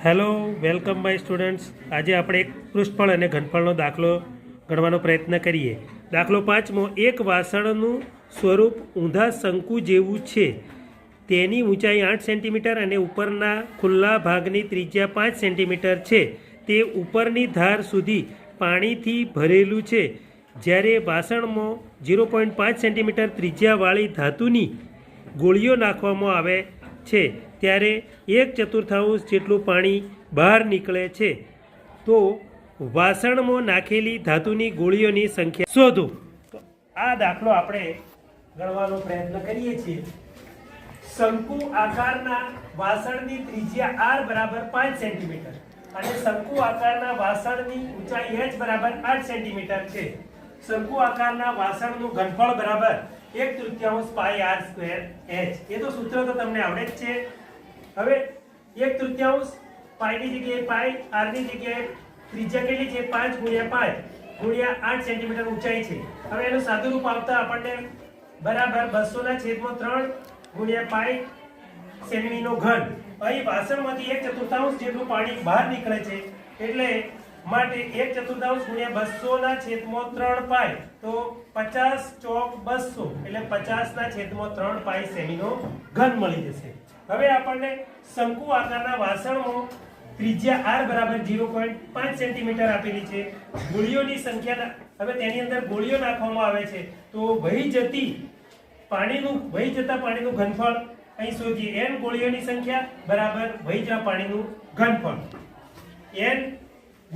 Hello welcome my students. આજે આપણે એક પૃષ્ઠફળ અને ઘનફળનો દાખલો ગણવાનો પ્રયત્ન કરીએ। દાખલો 5મો, એક વાસણનું સ્વરૂપ ઊંધા શંકુ જેવું છે। તેની ઊંચાઈ 8 સેન્ટીમીટર અને ઉપરના ખુલ્લા ભાગની ત્રિજ્યા 5 સેન્ટીમીટર છે। તે ઉપરની ધાર સુધી પાણીથી ભરેલું છે। જ્યારે વાસણમાં 0.5 સેન્ટીમીટર ત્રિજ્યાવાળી ધાતુની ગોળીઓ નાખવામાં આવે છે ત્યારે 1/4 જેટલું પાણી બહાર નીકળે છે। તો વાસણમાં નાખેલી ધાતુની ગોળીઓની સંખ્યા શોધો। તો આ દાખલો આપણે ગણવાનો પ્રયત્ન કરીએ છીએ। શંકુ આકારના વાસણની ત્રિજ્યા r બરાબર 5 સેન્ટીમીટર અને શંકુ આકારના વાસણની ઊંચાઈ h બરાબર 8 સેન્ટીમીટર છે। શંકુ આકારના વાસણનું ઘનફળ બરાબર 1/3 પાઈ r સ્ક્વેર h। એ તો સૂત્ર તો તમને આવડે જ છે। હવે 1/3 પાઈ ની જગ્યાએ પાઈ, r ની જગ્યાએ ત્રિજ્યા કેટલી છે? 5 ગુણ્યા 5 ગુણ્યા 8 સેન્ટીમીટર ઊંચાઈ છે। હવે એનું સાદું રૂપ આપતા આપણને બરાબર 200/3 ગુણ્યા પાઈ સેમીનો ઘન। અહીં વાસણમાંથી 1/4 જેટલું પાણી બહાર નીકળે છે એટલે માટે 1/4 ગુણ્યા 200/3 પાઈ તો 50 ચોક 200 એટલે 50/3 પાઈ સેમીનો ઘન મળી જશે। હવે આપણને શંકુ આકારના વાસણમાં ત્રિજ્યા r બરાબર 0.5 સેન્ટીમીટર આપેલી છે। ગોળીઓની સંખ્યા, હવે તેની અંદર ગોળીઓ નાખવામાં આવે છે તો વહી જતા પાણીનું ઘનફળ અહીં શોધીએ। n ગોળીઓની સંખ્યા બરાબર વહી જતા પાણીનું ઘનફળ। n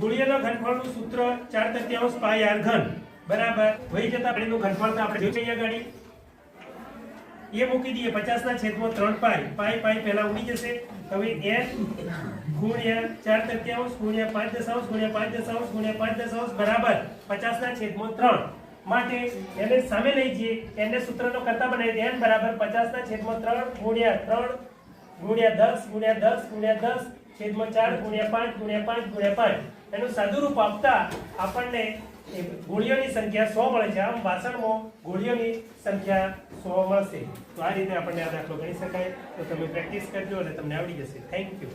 ગોળીઓના ઘનફળનું સૂત્ર 4/3 પાઈ r ઘન બરાબર વહી જતા પાણીનું ઘનફળ તો આપણે જોઈ અહીંયા ગાડી ये મૂકી દઈએ 50/3 પાઈ પાઈ પાઈ પહેલા ઉડી જશે। હવે n ગુણ્યા 4/3 ગુણ્યા 5/10 ગુણ્યા 5/10 ગુણ્યા 5/10 બરાબર 50/3 માટે એને સામે લઈ જઈએ। એને સૂત્રનો કરતા બનાવીએ। n બરાબર 50/3 ગુણ્યા 3 ગુણ્યા 10 ગુણ્યા 10 ગુણ્યા 10/4 ગુણ્યા 5 ગુણ્યા 5 ગુણ્યા 5 એનું સાદું રૂપ આપતા આપણને ગોળીઓની સંખ્યા 100 મળે છે। આમ વાસણમાં ગોળીઓની સંખ્યા 100 મળશે। તો આ રીતે આપણને આ દાખલો ગણી શકાય। તો તમે પ્રેક્ટિસ કરજો અને તમને આવડી જશે। Thank you.